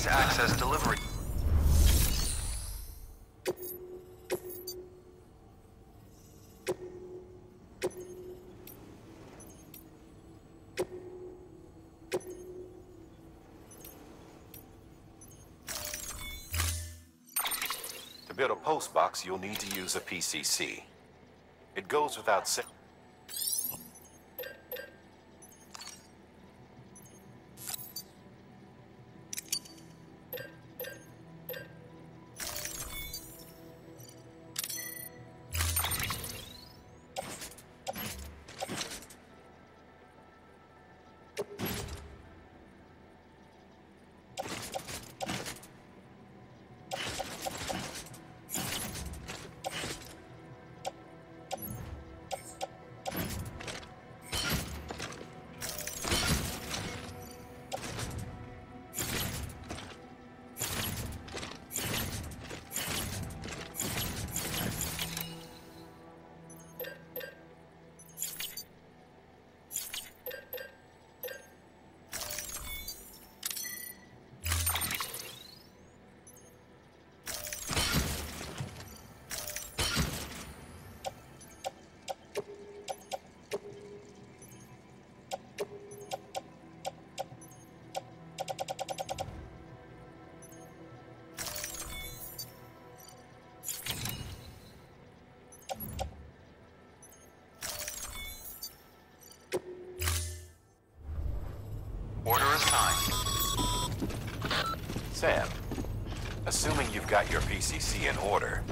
Please access delivery. To build a post box, you'll need to use a PCC. It goes without saying. Order assigned. Sam, assuming you've got your PCC in order,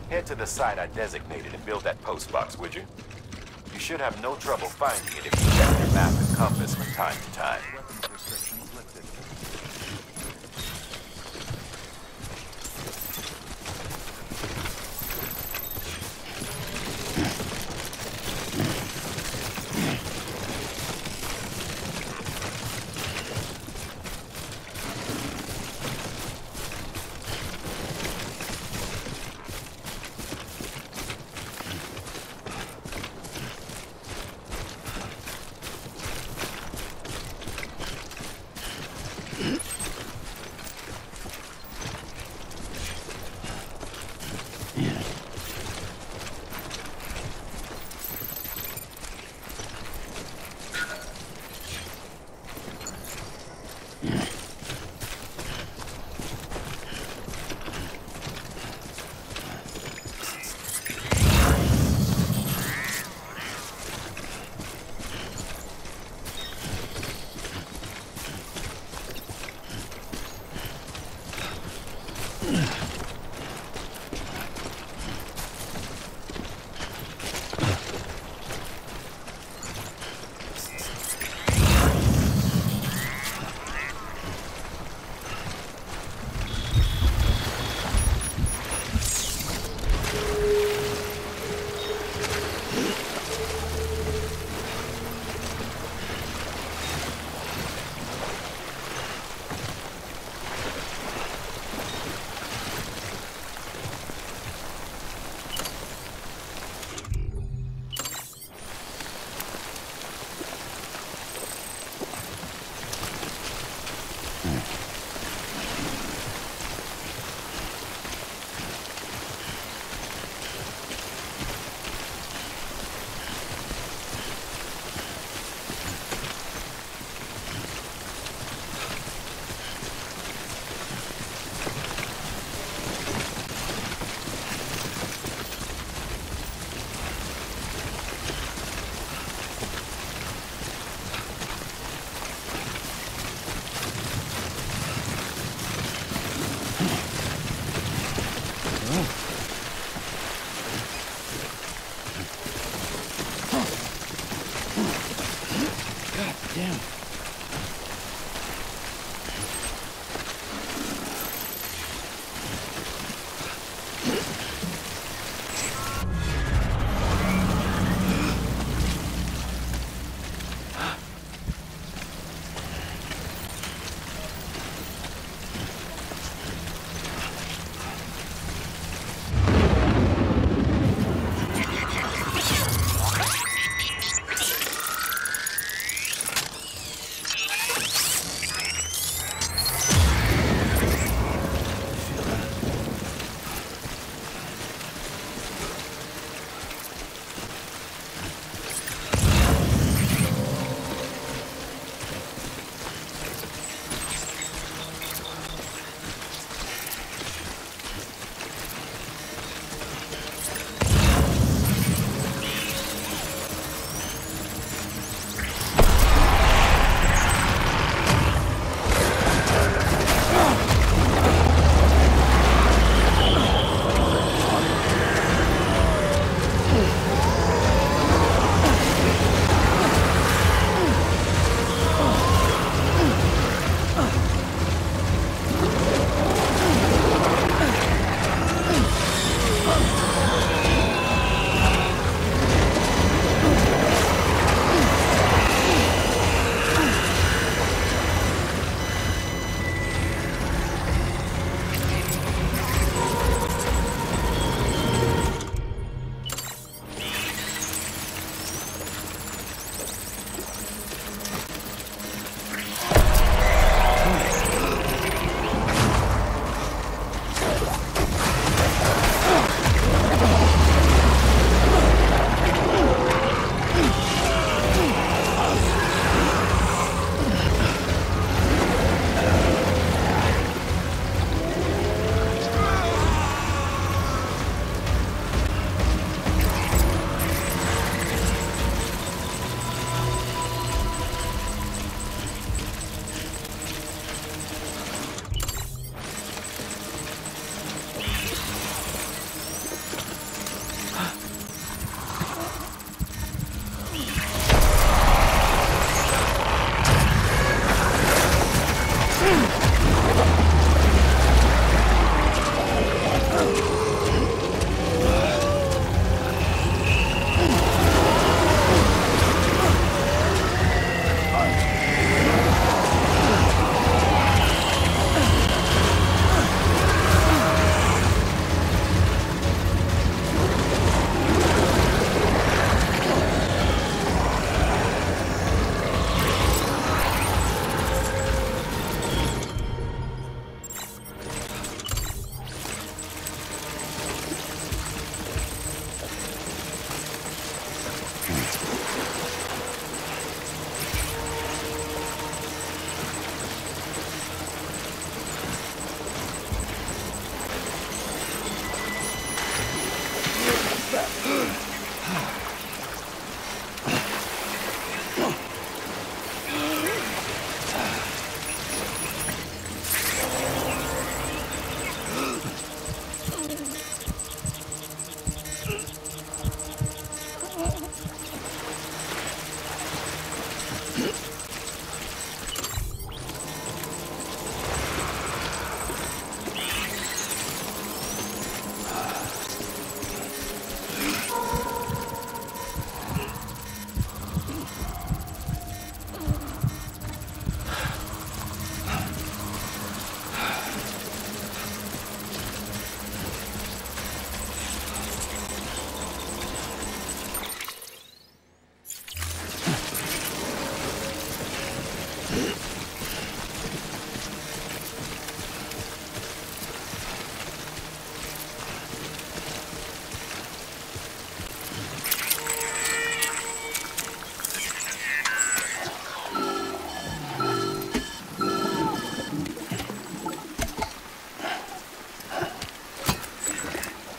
head to the site I designated and build that post box, would you? You should have no trouble finding it if you check your map and compass from time to time. Weapons restrictions lifted.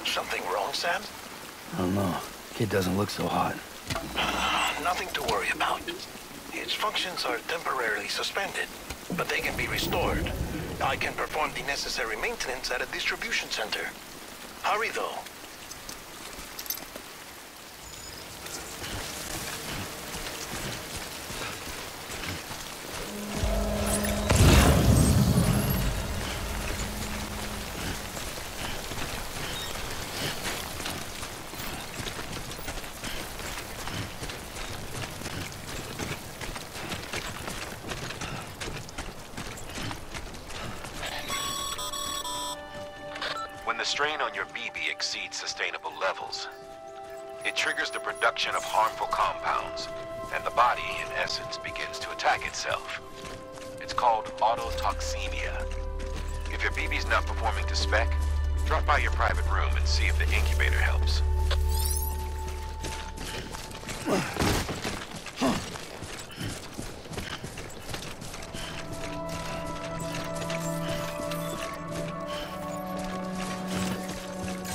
Something wrong, Sam? I don't know. Kid doesn't look so hot. Nothing to worry about. Its functions are temporarily suspended, but they can be restored. I can perform the necessary maintenance at a distribution center. Hurry, though. When the strain on your BB exceeds sustainable levels, it triggers the production of harmful compounds, and the body, in essence, begins to attack itself. It's called autotoxemia. If your BB's not performing to spec, drop by your private room and see if the incubator helps.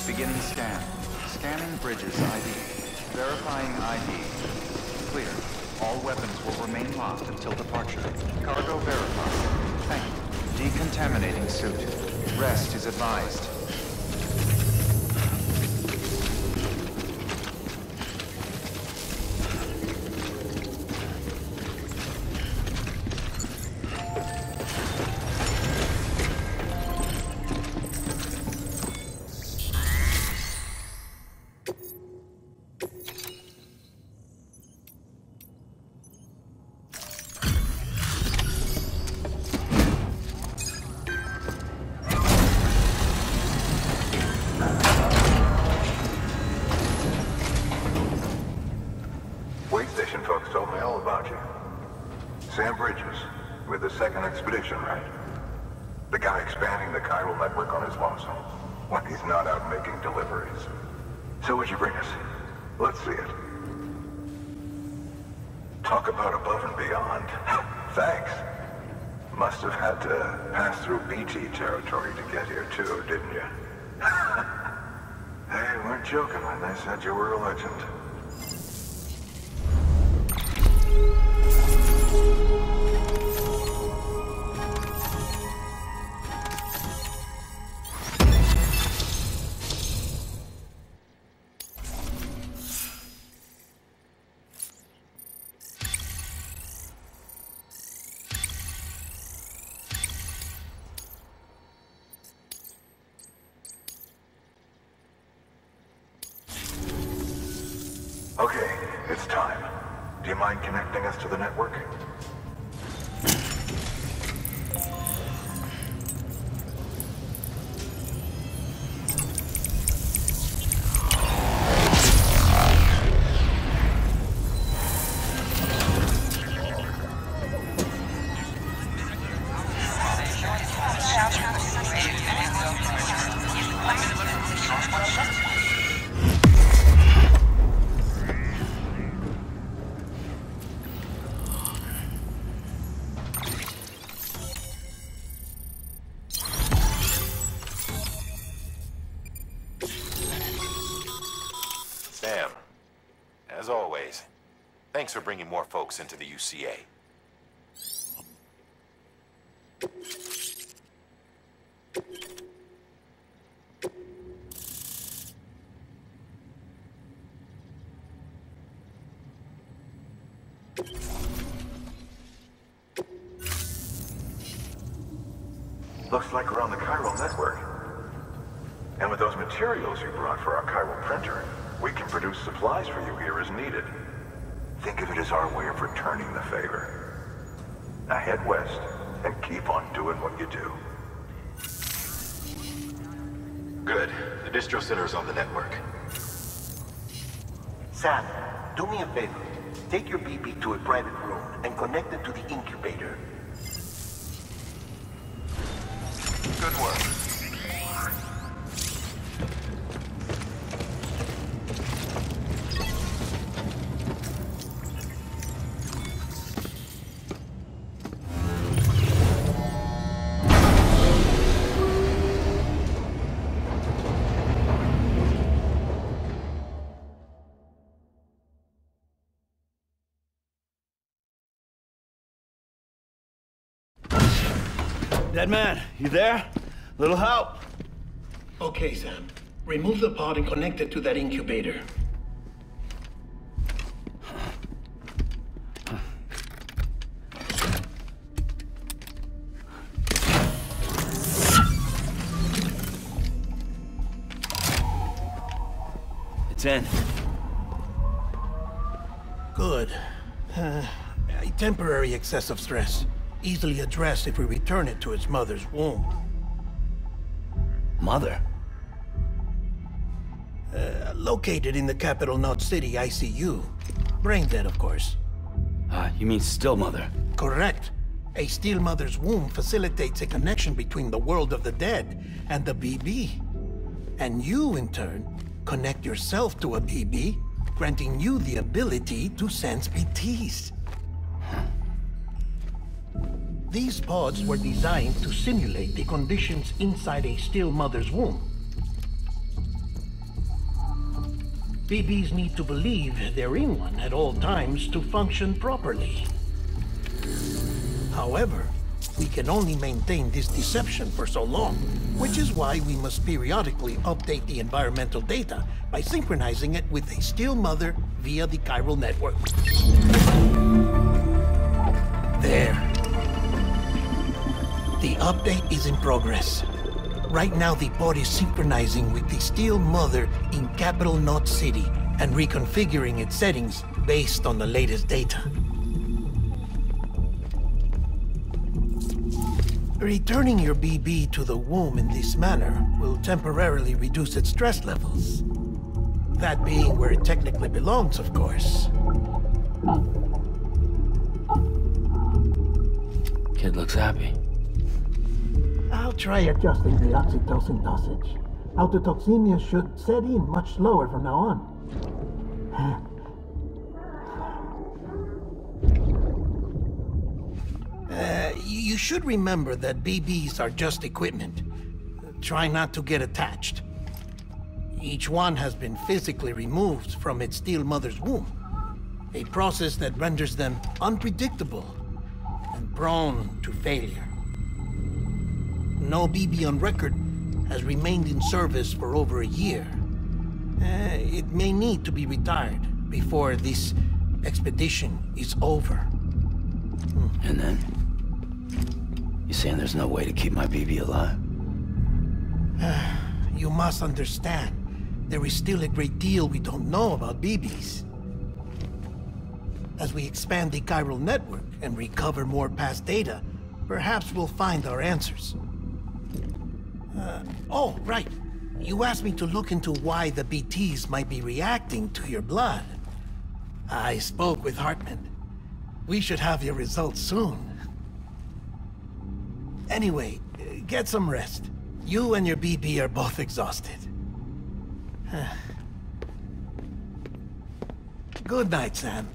Beginning scan. Scanning Bridges ID. Verifying ID. Clear. All weapons will remain locked until departure. Cargo verified. Thank you. Decontaminating suit. Rest is advised. Station folks told me all about you. Sam Bridges, with the second expedition, right? The guy expanding the chiral network on his lonesome, when he's not out making deliveries. So what'd you bring us? Let's see it. Talk about above and beyond. Thanks. Must have had to pass through BT territory to get here too, didn't you? They weren't joking when they said you were a legend. Okay, it's time. Do you mind connecting us to the network? Sam, as always, thanks for bringing more folks into the UCA. Looks like we're on the chiral network. And with those materials you brought for our chiral printer, we can produce supplies for you here as needed. Think of it as our way of returning the favor. Now head west and keep on doing what you do. Good. The distro center is on the network. Sam, do me a favor. Take your BB to a private room and connect it to the incubator. Good work. Dead man, you there? Little help? Okay, Sam. Remove the pod and connect it to that incubator. It's in. Good. A temporary excessive stress. Easily addressed if we return it to its mother's womb. Mother? Located in the capital Knot City ICU. Brain dead, of course. You mean still mother? Correct. A steel mother's womb facilitates a connection between the world of the dead and the BB. And you, in turn, connect yourself to a BB, granting you the ability to sense BTs. These pods were designed to simulate the conditions inside a still mother's womb. BBs need to believe they're in one at all times to function properly. However, we can only maintain this deception for so long, which is why we must periodically update the environmental data by synchronizing it with a still mother via the chiral network. There. The update is in progress. Right now, the pod is synchronizing with the Steel Mother in capital Knot City and reconfiguring its settings based on the latest data. Returning your BB to the womb in this manner will temporarily reduce its stress levels. That being where it technically belongs, of course. Kid looks happy. I'll try adjusting the oxytocin dosage. Autotoxemia should set in much slower from now on. You should remember that BBs are just equipment. Try not to get attached. Each one has been physically removed from its steel mother's womb. A process that renders them unpredictable and prone to failure. No BB on record has remained in service for over a year. It may need to be retired before this expedition is over. And then? You saying there's no way to keep my BB alive? You must understand, there is still a great deal we don't know about BBs. As we expand the chiral network and recover more past data, perhaps we'll find our answers. Oh, right. You asked me to look into why the BTs might be reacting to your blood. I spoke with Hartman. We should have your results soon. Anyway, get some rest. You and your BB are both exhausted. Good night, Sam.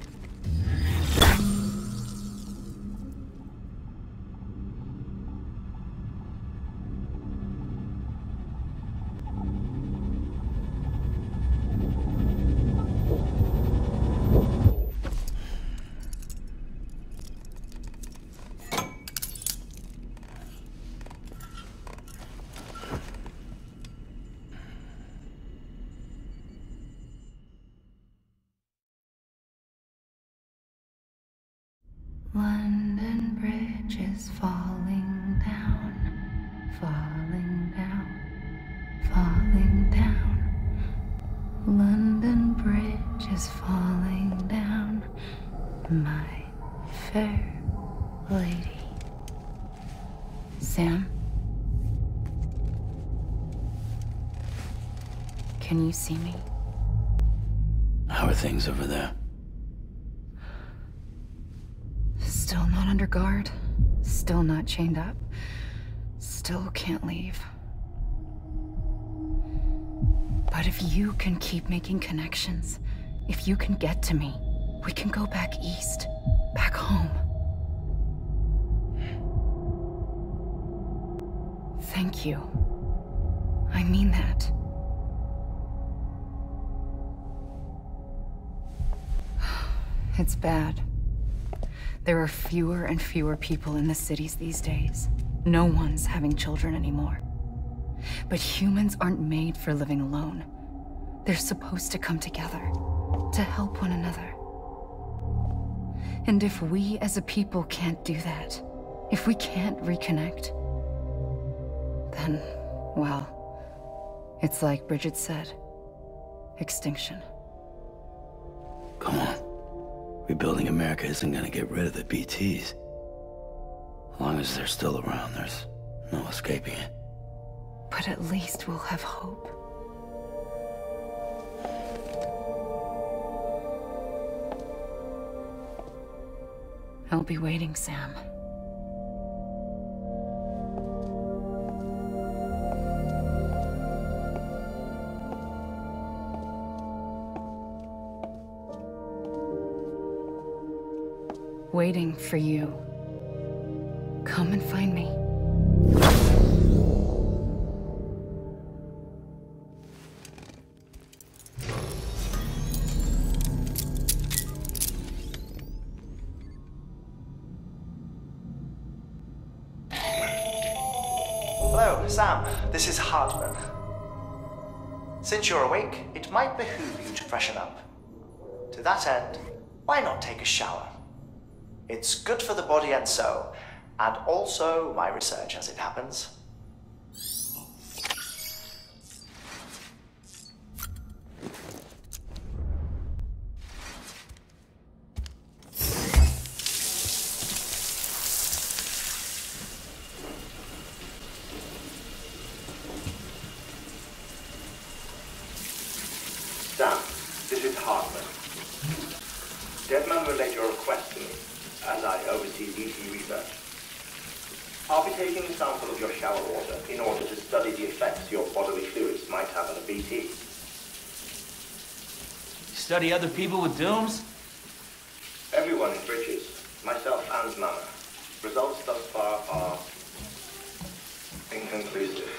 London Bridge is falling down, falling down, falling down. London Bridge is falling down, my fair lady. Sam? Can you see me? How are things over there? Still not under guard, still not chained up. Still can't leave. But if you can keep making connections, if you can get to me, we can go back east, back home. Thank you. I mean that. It's bad. There are fewer and fewer people in the cities these days. No one's having children anymore. But humans aren't made for living alone. They're supposed to come together, to help one another. And if we as a people can't do that, if we can't reconnect, then, well, it's like Bridget said, extinction. Come on. Rebuilding America isn't gonna get rid of the BTs. As long as they're still around, there's no escaping it. But at least we'll have hope. I'll be waiting, Sam. Waiting for you. Come and find me. Hello, Sam. This is Hartman. Since you're awake, it might behoove you to freshen up. To that end, why not take a shower? It's good for the body and soul, and also my research as it happens. Sam, this is Hartman. Deadman relayed your request to me, as I oversee BT research. I'll be taking a sample of your shower water in order to study the effects your bodily fluids might have on a BT. Study other people with dooms? Everyone in Bridges, myself and Mama. Results thus far are inconclusive.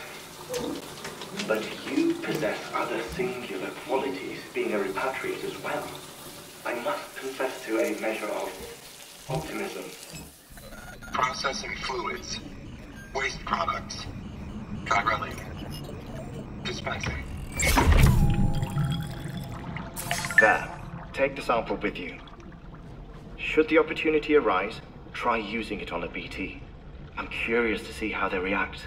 But you possess other singular qualities, being a repatriate as well. I must confess to a measure of optimism. Processing fluids. Waste products. Try running. Dispensing. There. Take the sample with you. Should the opportunity arise, try using it on a BT. I'm curious to see how they react.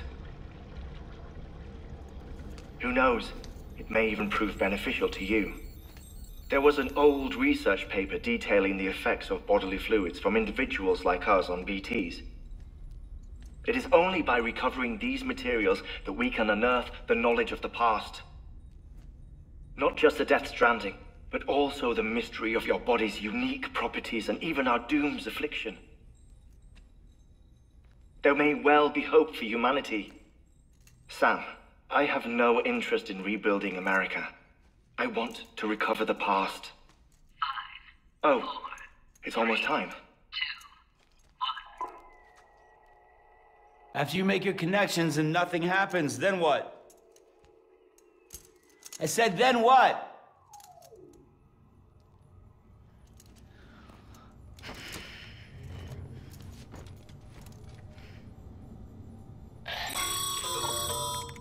Who knows? It may even prove beneficial to you. There was an old research paper detailing the effects of bodily fluids from individuals like us on BTs. It is only by recovering these materials that we can unearth the knowledge of the past. Not just the Death Stranding, but also the mystery of your body's unique properties and even our doom's affliction. There may well be hope for humanity. Sam, I have no interest in rebuilding America. I want to recover the past. 5, 4, it's almost time. 2, 1. After you make your connections and nothing happens, then what? I said, then what?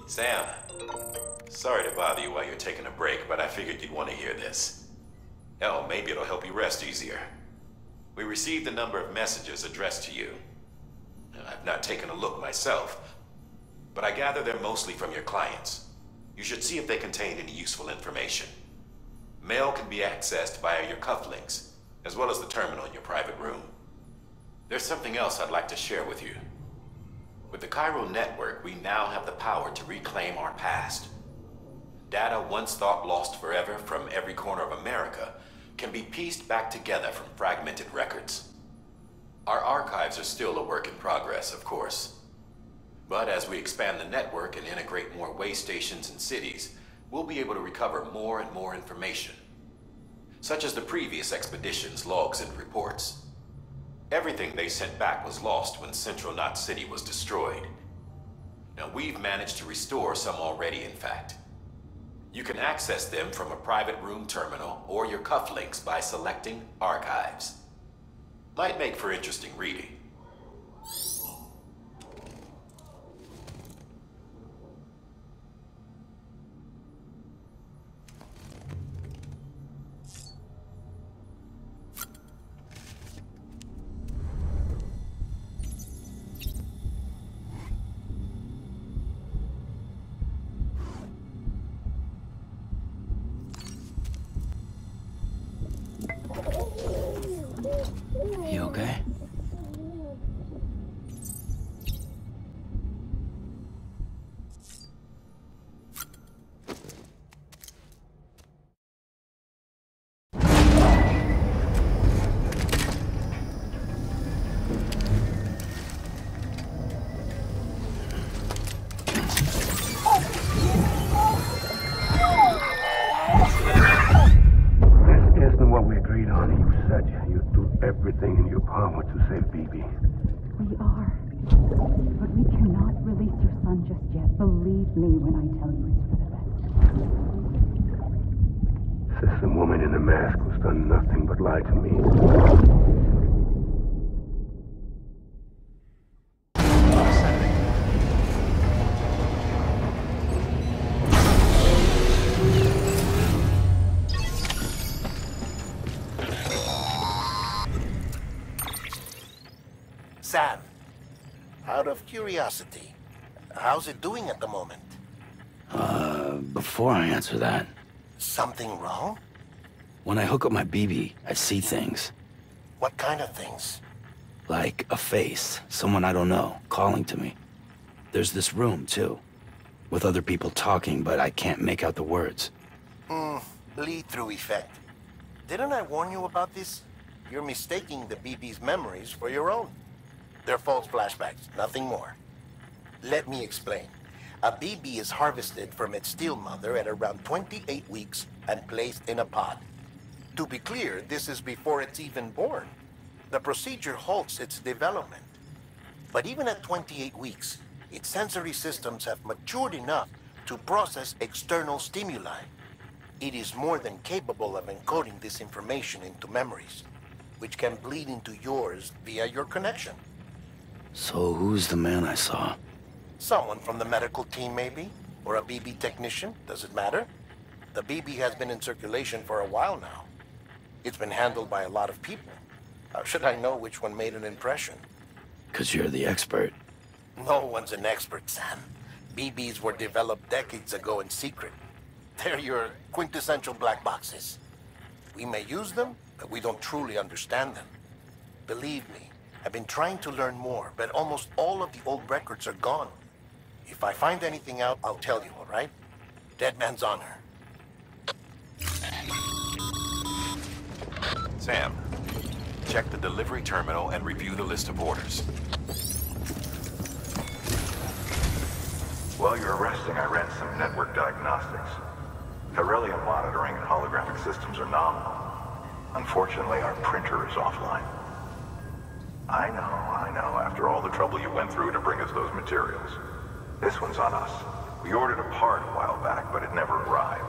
Sam, sorry to bother you while you're taking a break, but I figured you'd want to hear this. Hell, maybe it'll help you rest easier. We received a number of messages addressed to you. I've not taken a look myself, but I gather they're mostly from your clients. You should see if they contain any useful information. Mail can be accessed via your cufflinks, as well as the terminal in your private room. There's something else I'd like to share with you. With the Cairo network, we now have the power to reclaim our past. Data once thought lost forever from every corner of America can be pieced back together from fragmented records. Our archives are still a work in progress, of course. But as we expand the network and integrate more way stations and cities, we'll be able to recover more and more information, such as the previous expedition's logs and reports. Everything they sent back was lost when Central Knot City was destroyed. Now, we've managed to restore some already, in fact. You can access them from a private room terminal or your cufflinks by selecting Archives. Might make for interesting reading. You okay? This isn't what we agreed on. You said you'd do everything in your power to save BB. We are. But we cannot release your son just yet. Believe me when I tell you it's for the best. Says some woman in a mask who's done nothing but lie to me. Sam, out of curiosity, how's it doing at the moment? Before I answer that, Something wrong? when I hook up my BB, I see things. What kind of things? Like a face, someone I don't know, calling to me. There's this room, too, with other people talking, but I can't make out the words. Bleed-through effect. Didn't I warn you about this? You're mistaking the BB's memories for your own. They're false flashbacks, nothing more. Let me explain. A BB is harvested from its steel mother at around 28 weeks and placed in a pod. To be clear, this is before it's even born. The procedure halts its development. But even at 28 weeks, its sensory systems have matured enough to process external stimuli. It is more than capable of encoding this information into memories, which can bleed into yours via your connection. So who's the man I saw? Someone from the medical team, maybe? Or a BB technician? Does it matter? The BB has been in circulation for a while now. It's been handled by a lot of people. How should I know which one made an impression? 'Cause you're the expert. No one's an expert, Sam. BBs were developed decades ago in secret. They're your quintessential black boxes. We may use them, but we don't truly understand them. Believe me, I've been trying to learn more, but almost all of the old records are gone. If I find anything out, I'll tell you, all right? Dead man's honor. Sam, check the delivery terminal and review the list of orders. While you're resting, I ran some network diagnostics. Beryllium monitoring and holographic systems are nominal. Unfortunately, our printer is offline. I know, after all the trouble you went through to bring us those materials. This one's on us. We ordered a part a while back, but it never arrived.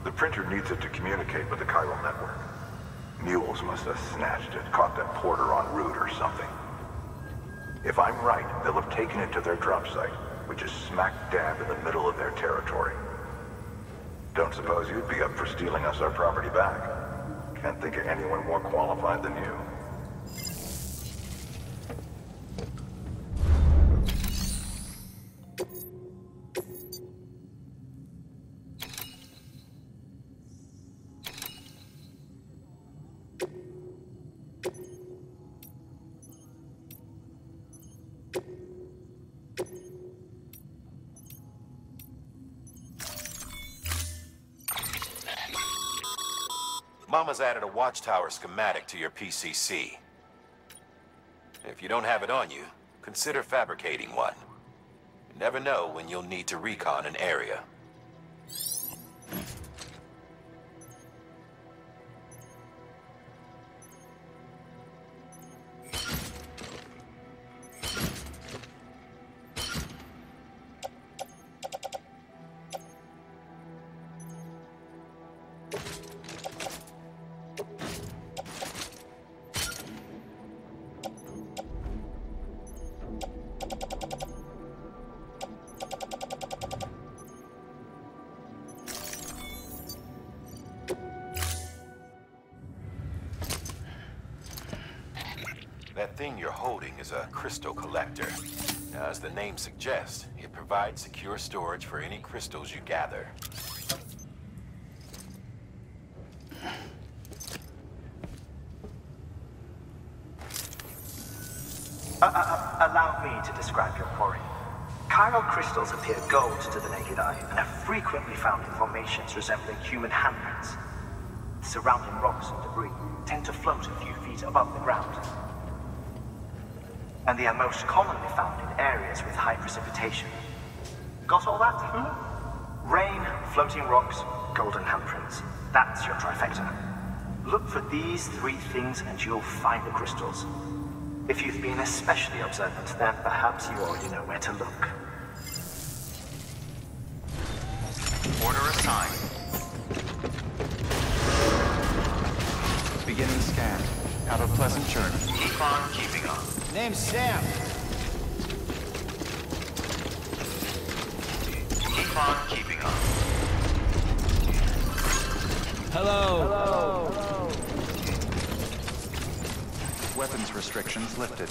The printer needs it to communicate with the chiral network. Mules must have snatched it, caught that porter en route or something. If I'm right, they'll have taken it to their drop site, which is smack dab in the middle of their territory. Don't suppose you'd be up for stealing us our property back? Can't think of anyone more qualified than you. Mama's added a watchtower schematic to your PCC. If you don't have it on you, consider fabricating one. You never know when you'll need to recon an area. That thing you're holding is a crystal collector. Now, as the name suggests, it provides secure storage for any crystals you gather. Allow me to describe your quarry. Chiral crystals appear gold to the naked eye and are frequently found in formations resembling human handprints. The surrounding rocks and debris tend to float a few feet above the ground. And they are most commonly found in areas with high precipitation. Got all that? Rain, floating rocks, golden handprints. That's your trifecta. Look for these three things and you'll find the crystals. If you've been especially observant, then perhaps you already know where to look. Order assigned. Beginning scan. Have a pleasant journey. Keep on keeping on. Name's Sam. Keep on keeping on. Hello. Weapons restrictions lifted.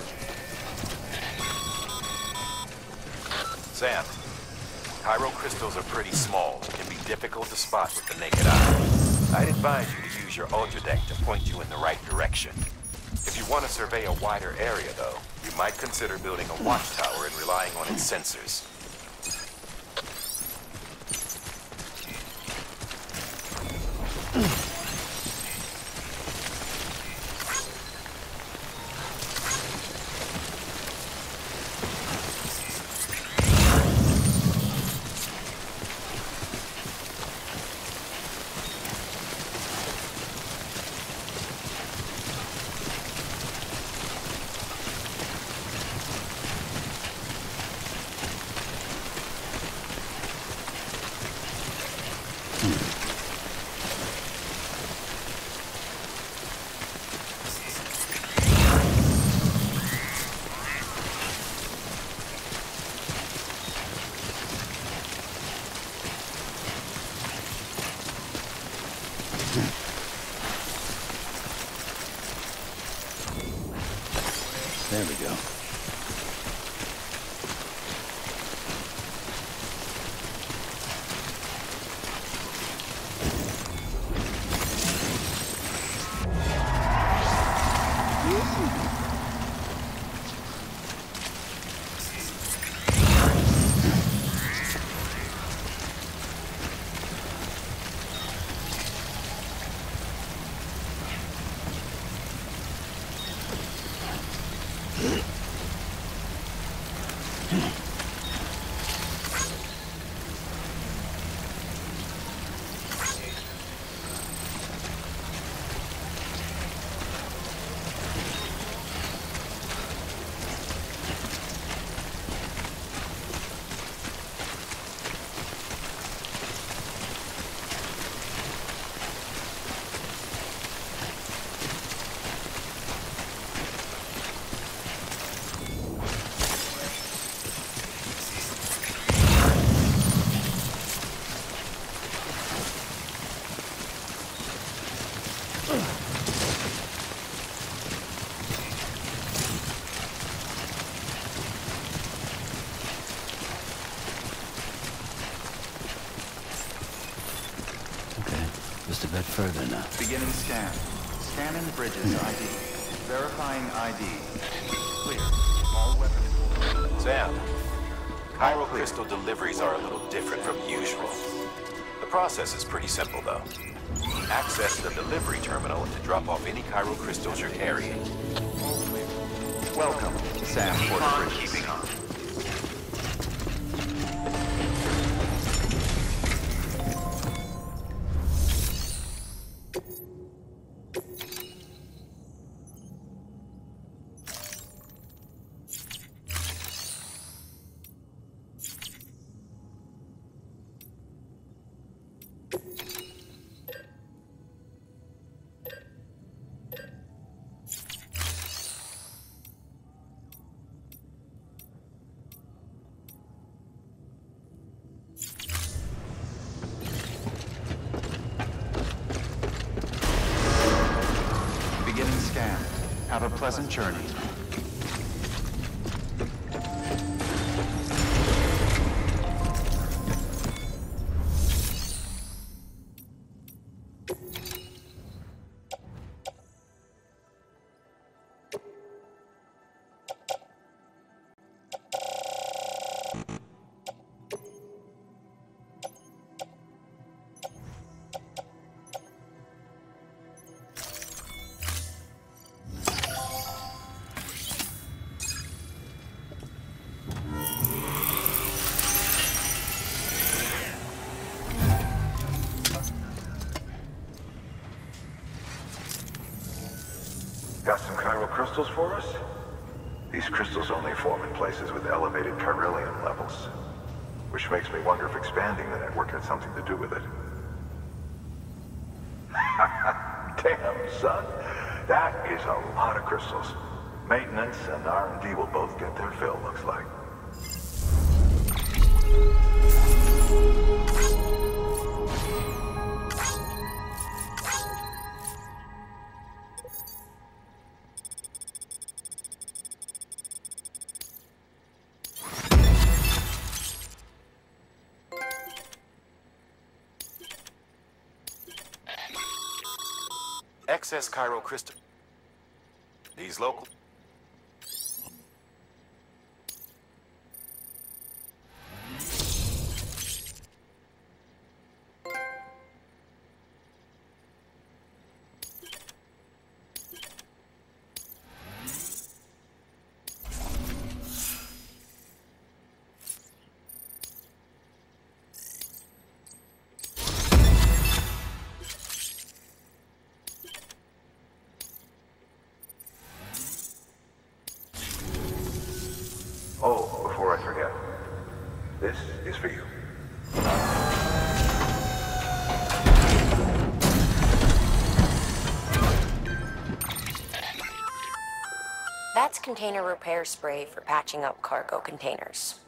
Sam, chiral crystals are pretty small and can be difficult to spot with the naked eye. I'd advise you to use your ultradeck to point you in the right direction. If you want to survey a wider area, though, you might consider building a watchtower and relying on its sensors. There we go. Just a bit further now. Beginning scan. Scanning bridges ID. Verifying ID. Clear. All weapons. Sam, chiral crystal deliveries are a little different from usual. The process is pretty simple, though. Access the delivery terminal to drop off any chiral crystals you're carrying. Welcome, Sam. Keep on keeping on. Have a pleasant journey. Got some chiral crystals for us? These crystals only form in places with elevated chiralium levels, which makes me wonder if expanding the network had something to do with it. Damn, son. That is a lot of crystals. Maintenance and R&D will both get their fill, looks like. Excess chiral crystal. These local. Oh, before I forget, this is for you. That's container repair spray for patching up cargo containers.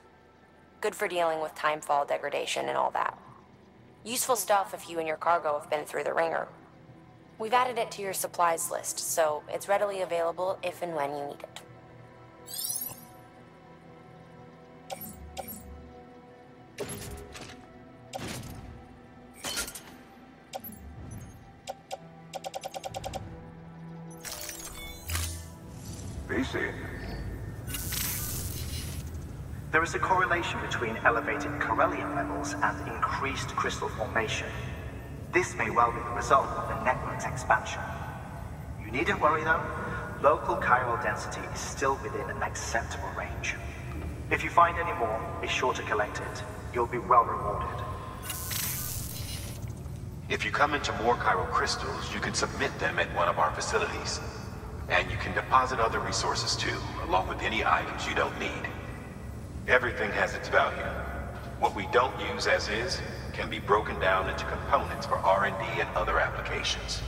Good for dealing with timefall degradation and all that. Useful stuff if you and your cargo have been through the ringer. We've added it to your supplies list, so it's readily available if and when you need it. BC. There is a correlation between elevated chiralium levels and increased crystal formation. This may well be the result of the network's expansion. You needn't worry though. Local chiral density is still within an acceptable range. If you find any more, be sure to collect it. You'll be well rewarded. If you come into more chiral crystals, you can submit them at one of our facilities. And you can deposit other resources too, along with any items you don't need. Everything has its value. What we don't use as is can be broken down into components for R&D and other applications.